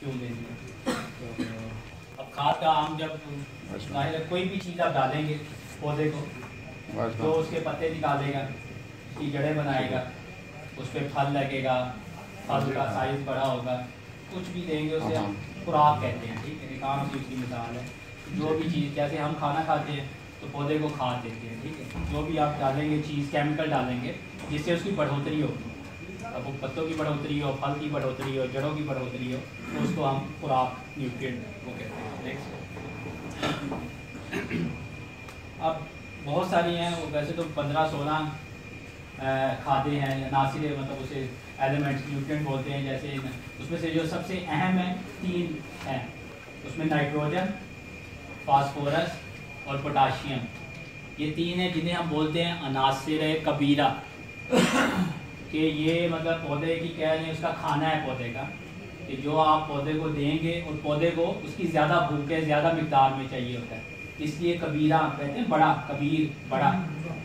क्यों दे दिया। तो अब खाद का हम जब कोई भी चीज़ आप डालेंगे पौधे को तो उसके पत्ते निकालेगा, उसकी जड़ें बनाएगा, उस पर फल लगेगा, फल का साइज बड़ा होगा, कुछ भी देंगे उसे हम खुराक कहते हैं। ठीक है, एक आम चीज़ की मिसाल है। जो भी चीज़ जैसे हम खाना खाते हैं तो पौधे को खाद देते हैं। ठीक है, जो भी आप डालेंगे चीज़ केमिकल डालेंगे जिससे उसकी बढ़ोतरी होगी। अब वो पत्तों की बढ़ोतरी हो, फल की बढ़ोतरी हो, जड़ों की बढ़ोतरी हो, तो उसको हम खुराक न्यूट्रिएंट वो कहते हैं। नेक्स्ट, अब बहुत सारी हैं, वैसे तो 15-16 खादें हैं या नासिरे, मतलब उसे एलिमेंट्स न्यूट्रिएंट बोलते हैं। जैसे उसमें से जो सबसे अहम है 3 हैं, उसमें नाइट्रोजन, फास्फोरस और पोटाशियम, ये 3 हैं जिन्हें हम बोलते हैं अनासिर कबीरा। कि ये मतलब पौधे की कह रहे हैं, उसका खाना है पौधे का, कि जो आप पौधे को देंगे और पौधे को उसकी ज़्यादा भूख है, ज़्यादा मिकदार में चाहिए होता है, इसलिए कबीरा कहते हैं, बड़ा कबीर, बड़ा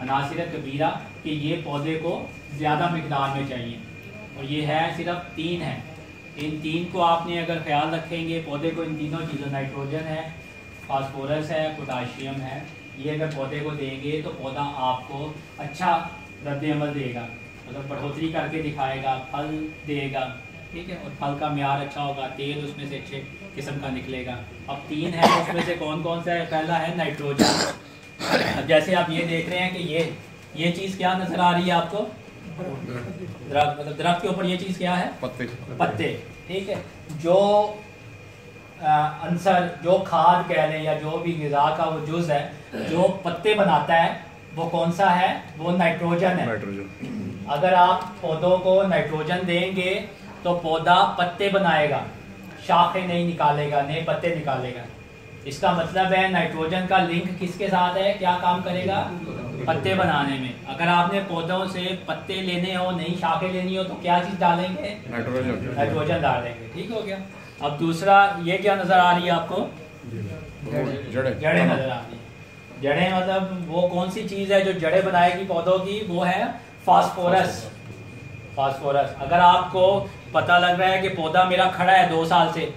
अनासिर कबीरा, कि ये पौधे को ज़्यादा मिकदार में चाहिए। और ये है सिर्फ 3 है। इन 3 को आपने अगर ख्याल रखेंगे पौधे को, इन तीनों चीज़ों नाइट्रोजन है, फास्फोरस है, पोटाशियम है, ये अगर पौधे को देंगे तो पौधा आपको अच्छा रद्द-ए-अमल देगा, मतलब बढ़ोतरी करके दिखाएगा, फल देगा। ठीक है, और फल का म्यार अच्छा होगा, तेल उसमें से अच्छे किस्म का निकलेगा। अब 3 है, उसमें से कौन कौन सा है? पहला है नाइट्रोजन। जैसे आप ये देख रहे हैं कि ये चीज़ क्या नज़र आ रही है आपको? दरख्त, मतलब दरख्त के ऊपर ये चीज़ क्या है? पत्ते। ठीक है, जो अंसर, जो खाद कह लें या जो भी ग़िज़ा का वो जुज़ है जो पत्ते बनाता है, वो कौन सा है? वो नाइट्रोजन है। अगर आप पौधों को नाइट्रोजन देंगे तो पौधा पत्ते बनाएगा, शाखें नहीं निकालेगा, नए पत्ते निकालेगा। इसका मतलब है नाइट्रोजन का लिंक किसके साथ है? क्या काम करेगा? पत्ते बनाने में। अगर आपने पौधों से पत्ते लेने हो, नई शाखें लेनी हो, तो क्या चीज़ डालेंगे? नाइट्रोजन डालेंगे। ठीक हो गया। अब दूसरा, ये क्या नज़र आ रही है आपको? जड़ें नज़र आ रही है। जड़ें मतलब वो कौन सी चीज़ है जो जड़ें बनाएगी पौधों की? वो है फास्फोरस। फास्फोरस। अगर आपको पता लग रहा है कि पौधा मेरा खड़ा है 2 साल से,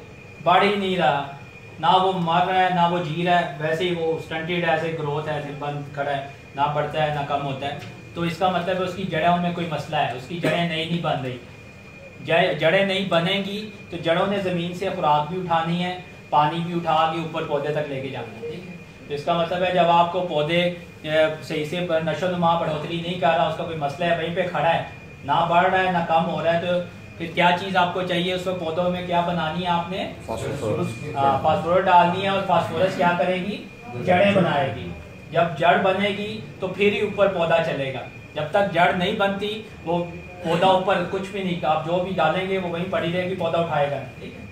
बढ़ ही नहीं रहा, ना वो मर रहा है ना वो जी रहा है, वैसे ही वो स्टंटेड है, ऐसे ग्रोथ है, ऐसे बंद खड़ा है, ना बढ़ता है ना कम होता है, तो इसका मतलब है उसकी जड़ों में कोई मसला है, उसकी जड़ें नहीं बन रही। जड़ें नहीं बनेंगी तो जड़ों ने ज़मीन से खुराक भी उठानी है, पानी भी उठा के ऊपर पौधे तक लेके जाना है। ठीक है, तो इसका मतलब है जब आपको पौधे सही से नशोनुमा बढ़ोतरी नहीं कर रहा, उसका कोई मसला है, वहीं पे खड़ा है, ना बढ़ रहा है ना कम हो रहा है, तो फिर क्या चीज़ आपको चाहिए? उसको पौधों में क्या बनानी है आपने? फास्फोरस डालनी है। और फास्फोरस क्या करेगी? जड़ें बनाएगी। जब जड़ बनेगी तो फिर ही ऊपर पौधा चलेगा। जब तक जड़ नहीं बनती वो पौधा ऊपर कुछ भी नहीं, आप जो भी डालेंगे वो वहीं पड़ी रहेगी, पौधा उठाएगा। ठीक है,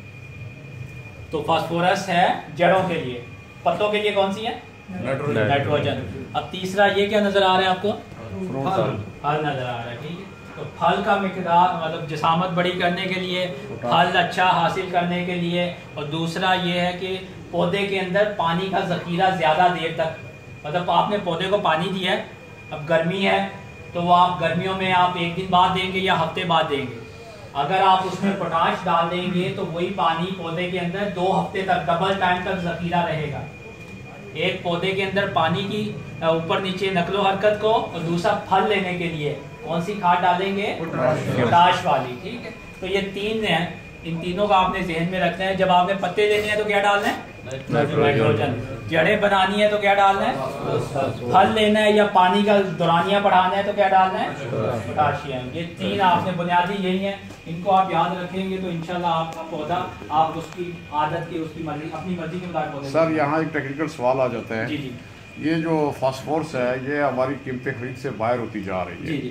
तो फास्फोरस है जड़ों के लिए। पत्तों के लिए कौन सी है? नाइट्रोजन। अब तीसरा ये क्या नजर आ रहा है आपको? फल नजर आ रहा है। ठीक है, तो फल का मिकदार, मतलब जिसामत बड़ी करने के लिए, फल अच्छा हासिल करने के लिए, और दूसरा ये है कि पौधे के अंदर पानी का ज़ख़ीरा ज़्यादा देर तक, मतलब आपने पौधे को पानी दिया है, अब गर्मी है तो वो आप गर्मियों में आप 1 दिन बाद देंगे या हफ्ते बाद देंगे। अगर आप उसमें पोटाश डाल देंगे तो वही पानी पौधे के अंदर 2 हफ्ते तक, डबल टाइम तक ज़ख़ीरा रहेगा। एक पौधे के अंदर पानी की ऊपर नीचे नकलो हरकत को, और दूसरा फल लेने के लिए कौन सी खाद डालेंगे? पोटाश वाली। ठीक है, तो ये 3 हैं, इन तीनों का आपने जहन में रखना है। जब आपने पत्ते लेने हैं तो क्या डालना है? नाइट्रोजन। जड़ें बनानी है तो क्या डालना है? फल लेना है या पानी का दौरानिया बढ़ाना है तो क्या डालना है? पोटाशियम। ये 3 आपने बुनियादी यही हैं, इनको आप याद रखेंगे तो इंशाल्लाह आपका पौधा आप उसकी आदत की, उसकी मर्जी, अपनी मर्जी के मुताबिक। सर यहाँ एक टेक्निकल सवाल आ जाता है। जी जी, ये जो फास्फोरस है ये हमारी कीमतें खरीद से बाहर होती जा रही है। जी जी।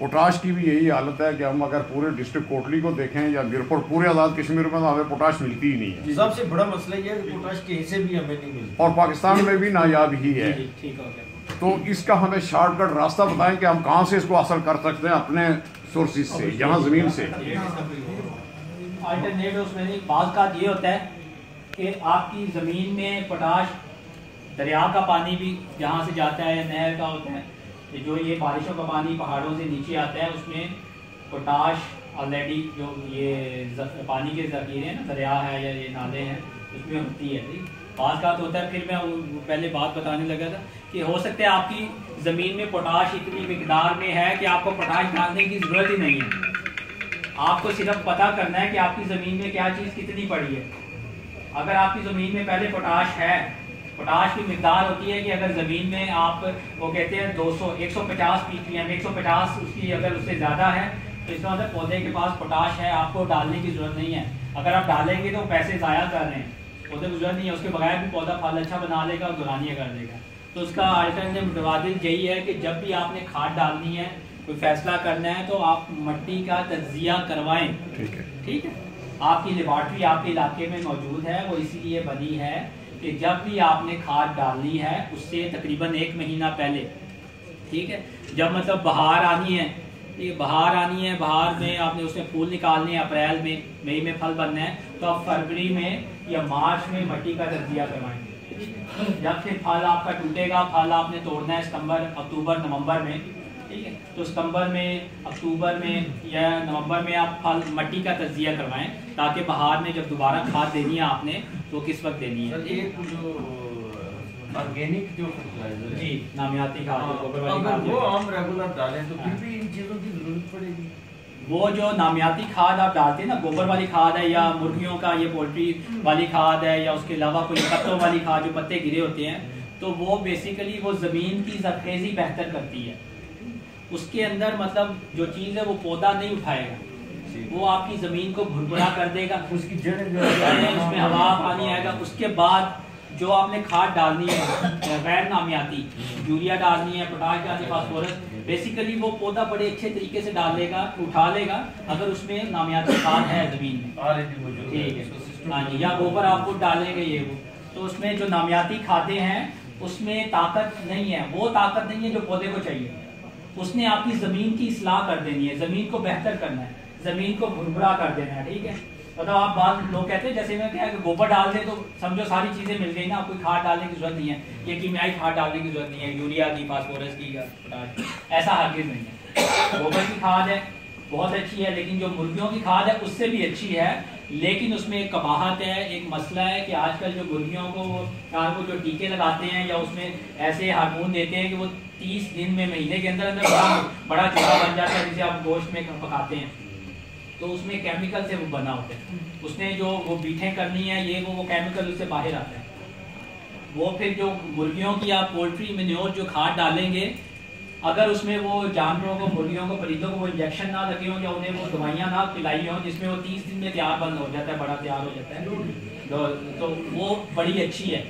पोटाश की भी यही हालत है कि हम अगर पूरे डिस्ट्रिक्ट कोटली को देखें या गिरपुर, पूरे आज़ाद कश्मीर में तो हमें पोटाश मिलती ही नहीं है। सबसे बड़ा मसला ये है कि पोटाश के हिस्से भी हमें नहीं मिलते, और पाकिस्तान में भी नायाब ही है। ठीक हो गया। तो इसका हमें शॉर्टकट रास्ता बताएं कि हम कहाँ से इसको हासिल कर सकते हैं, अपने सोर्सेज से, यहाँ ज़मीन से। अल्टरनेटिव उसमें बात का ये होता है कि आपकी ज़मीन में पोटाश, दरिया का पानी भी जहाँ से जाता है, नहर का होता है, जो ये बारिशों का पानी पहाड़ों से नीचे आता है, उसमें पोटाश ऑलरेडी जो ये पानी के ज़ख़ीरे हैं ना, दरिया है या ये नाले हैं, उसमें होती है। ठीक, बात का तो होता है। फिर मैं पहले बात बताने लगा था कि हो सकता है आपकी ज़मीन में पोटाश इतनी मिकदार में है कि आपको पोटाश डालने की ज़रूरत ही नहीं है। आपको सिर्फ पता करना है कि आपकी ज़मीन में क्या चीज़ कितनी पड़ी है। अगर आपकी ज़मीन में पहले पोटाश है, पोटाश की मिकदार होती है कि अगर ज़मीन में आप वो कहते हैं 150 ppm 150 उसकी अगर उससे ज़्यादा है तो इसका मतलब पौधे के पास पोटाश है, आपको डालने की ज़रूरत नहीं है। अगर आप डालेंगे तो पैसे ज़ाया कर रहे हैं, पौधे की ज़रूरत नहीं है। उसके बगैर भी पौधा फल अच्छा बना लेगा और दुरानियाँ कर देगा। तो उसका अल्टरनेटिव मुतबादिल यही है कि जब भी आपने खाद डालनी है, कोई फैसला करना है, तो आप मिट्टी का तज्जिया करवाएं। ठीक है। आपकी लेबॉर्ट्री आपके इलाके में मौजूद है, वो इसीलिए बनी है कि जब भी आपने खाद डालनी है उससे तकरीबन 1 महीना पहले, ठीक है, जब मतलब बहार आनी है, ये बहार आनी है, बहार में आपने उसमें फूल निकालने हैं, अप्रैल में मई में फल बनना है, तो आप फरवरी में या मार्च में मिट्टी का तज्जिया करवाएंगे। जब फिर फल आपका टूटेगा, फल आपने तोड़ना है सितंबर, अक्टूबर, नवंबर में, ठीक है, तो सितंबर में, अक्टूबर में या नवंबर में आप फल मिट्टी का तज्जिया करवाएं, ताकि बहार में जब दोबारा खाद देनी है आपने तो किस वक्त देनी है। एक जो ऑर्गेनिक जो फर्टिलाइजर है, जी, नामियाती खाद, अगर वो हम रेगुलर डालें तो फिर भी इन चीज़ों की जरूरत पड़ेगी। वो जो नामियाती खाद आप डालते हैं ना, गोबर वाली खाद है या मुर्गियों का ये पोल्ट्री वाली खाद है या उसके अलावा कोई पत्तों वाली खाद जो पत्ते गिरे होते हैं, तो वो बेसिकली वो ज़मीन की ज़रखेज़ी बेहतर करती है। उसके अंदर मतलब जो चीज़ है वो पौधा नहीं उठाएगा, वो आपकी ज़मीन को भुरभुरा कर देगा, उसकी जड़ें उसमें हवा पानी आएगा। उसके बाद जो आपने खाद डालनी है गैर नामियाती, यूरिया डालनी है, पोटाश डालनी है, फास्फोरस, बेसिकली वो पौधा बड़े अच्छे तरीके से डाल लेगा, उठा लेगा, अगर उसमें नामियाती खाद है ज़मीन में। ठीक है, हाँ जी, या गोबर आप खुद डालेंगे ये वो, तो उसमें जो नामियाती खादें हैं उसमें ताकत नहीं है, वो ताकत नहीं है जो पौधे को चाहिए। उसने आपकी ज़मीन की इस्लाह कर देनी है, ज़मीन को बेहतर करना है, ज़मीन को भुरभुरा कर देना है। ठीक है, मतलब आप बात लोग कहते हैं जैसे मैं क्या है कि गोबर डाल दें तो समझो सारी चीज़ें मिल गई ना, कोई खाद डालने की जरूरत नहीं है, ये कीमियाई खाद डालने की जरूरत नहीं है, यूरिया की, फास्फोरस की, पोटाश, ऐसा हरगिज़ नहीं है। गोबर की खाद है बहुत अच्छी है, लेकिन जो मुर्गियों की खाद है उससे भी अच्छी है, लेकिन उसमें एक कबाहत है, एक मसला है कि आजकल जो मुर्गियों को जो टीके लगाते हैं या उसमें ऐसे हार्मोन देते हैं कि वो 30 दिन में, महीने के अंदर अंदर बड़ा चूहा बन जाता है, जिसे आप गोश्त में पकाते हैं, तो उसमें केमिकल से वो बना होता है। उसने जो वो बीठें करनी है ये वो केमिकल उससे बाहर आता है। वो फिर जो मुर्गियों की आप पोल्ट्री मैन्योर जो खाद डालेंगे, अगर उसमें वो जानवरों को, मुर्गियों को, परिंदों को वो इंजेक्शन ना लगे हों या उन्हें वो दवाइयाँ ना पिलाई हों जिसमें वो 30 दिन में तैयार बंद हो जाता है, बड़ा तैयार हो जाता है, तो वो बड़ी अच्छी है।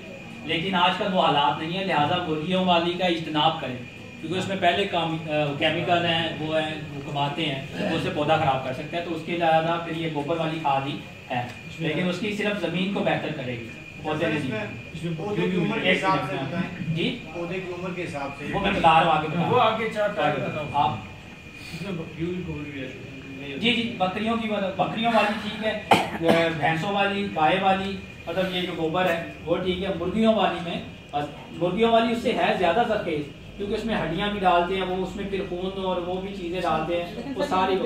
लेकिन आजकल वो हालात नहीं है, लिहाजा मुर्गियों वाली का इज्तनाब करें, क्योंकि उसमें पहले केमिकल हैं, वो हैं, वो कमाते हैं, वो उससे पौधा ख़राब कर सकते हैं। तो उसके ज़्यादा फिर ये गोबर वाली खाद ही है, लेकिन उसकी सिर्फ ज़मीन को बेहतर करेगी, पौधे नहीं। जी, पौधे की उम्र के हिसाब से वो मैं बता रहा हूँ, आगे वो आगे आप जी बकरियों वाली ठीक है, भैंसों वाली, गाय वाली, मतलब ये जो गोबर है वो ठीक है। मुर्गियों वाली उससे है ज़्यादा सरखेज, क्योंकि उसमें हड्डियां भी डालते हैं, वो उसमें फिर खून और वो भी चीज़ें डालते हैं, वो सारी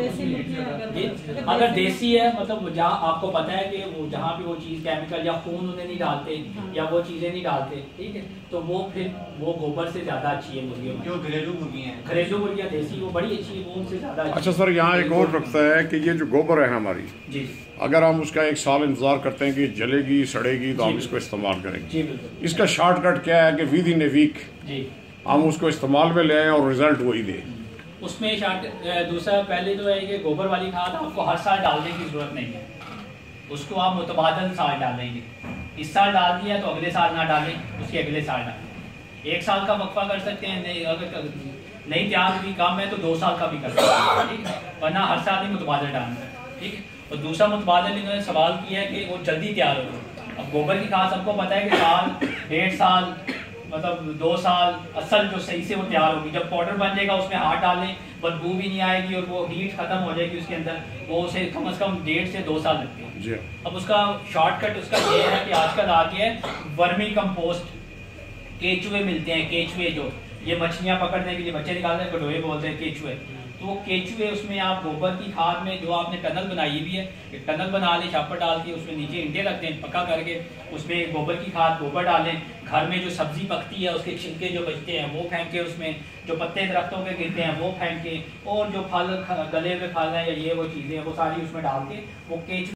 अगर देसी है, मतलब जहाँ आपको पता है कि वो जहाँ भी वो चीज़ केमिकल या खून उन्हें नहीं डालते या वो चीज़ें नहीं डालते, ठीक है, तो वो फिर वो गोबर से ज़्यादा अच्छी है मुर्गियों में। जो घरेलू मुर्गियाँ देसी वो बड़ी अच्छी है, वो उनसे ज़्यादा। अच्छा सर, यहाँ एक और रखता है कि ये जो गोबर है हमारी, जी, अगर हम उसका 1 साल इंतजार करते हैं कि जलेगी सड़ेगी तो हम इसको इस्तेमाल करेंगे, इसका शॉर्टकट क्या है कि विद इन ए वीक हम उसको इस्तेमाल में ले आए और रिजल्ट वही दे? उसमें दूसरा पहले तो है कि गोबर वाली खाद आपको हर साल डालने की जरूरत नहीं है, उसको आप मुतबादल साल डालेंगे। इस साल डाल दिया तो अगले साल ना डालें, उसके अगले साल डालें। 1 साल का वक्फा कर सकते हैं, नहीं अगर नहीं तैयार भी काम है तो 2 साल का भी कर सकते हैं, ठीक है, वरना हर साल ही मुतबादल डालना है, ठीक है। और दूसरा मुतबादल इन्होंने सवाल किया है कि वो जल्दी तैयार हो। अब गोबर की खाद सबको पता है कि साल, 1.5 साल, मतलब 2 साल असल जो सही से वो तैयार होगी। जब पाउडर बन जाएगा उसमें हाथ डालें, बदबू भी नहीं आएगी और वो हीट खत्म हो जाएगी उसके अंदर, वो उसे कम से कम 1.5 से 2 साल लगते हैं। अब उसका शॉर्टकट उसका ये है कि आजकल आ गया है वर्मी कंपोस्ट, केचुए मिलते हैं, केचुए जो ये मछलियाँ पकड़ने के लिए बच्चे निकालते हैं, कटोए बोलते हैं केचुए, तो वो केचुए उसमें आप गोबर की खाद में जो आपने टनल बनाई हुई है, एक टनल बना लें, छापर डाल के उसमें नीचे ईंटें रख दें पक्का करके, उसमें गोबर की खाद गोबर डालें, घर में जो सब्जी पकती है उसके छिलके जो बचते हैं वो फेंके, उसमें जो पत्ते दरख्तों के गिरते हैं वो फेंके, और जो फल गले में फल है या ये वो चीज़ें हैं वो सारी उसमें डाल के वो केचुए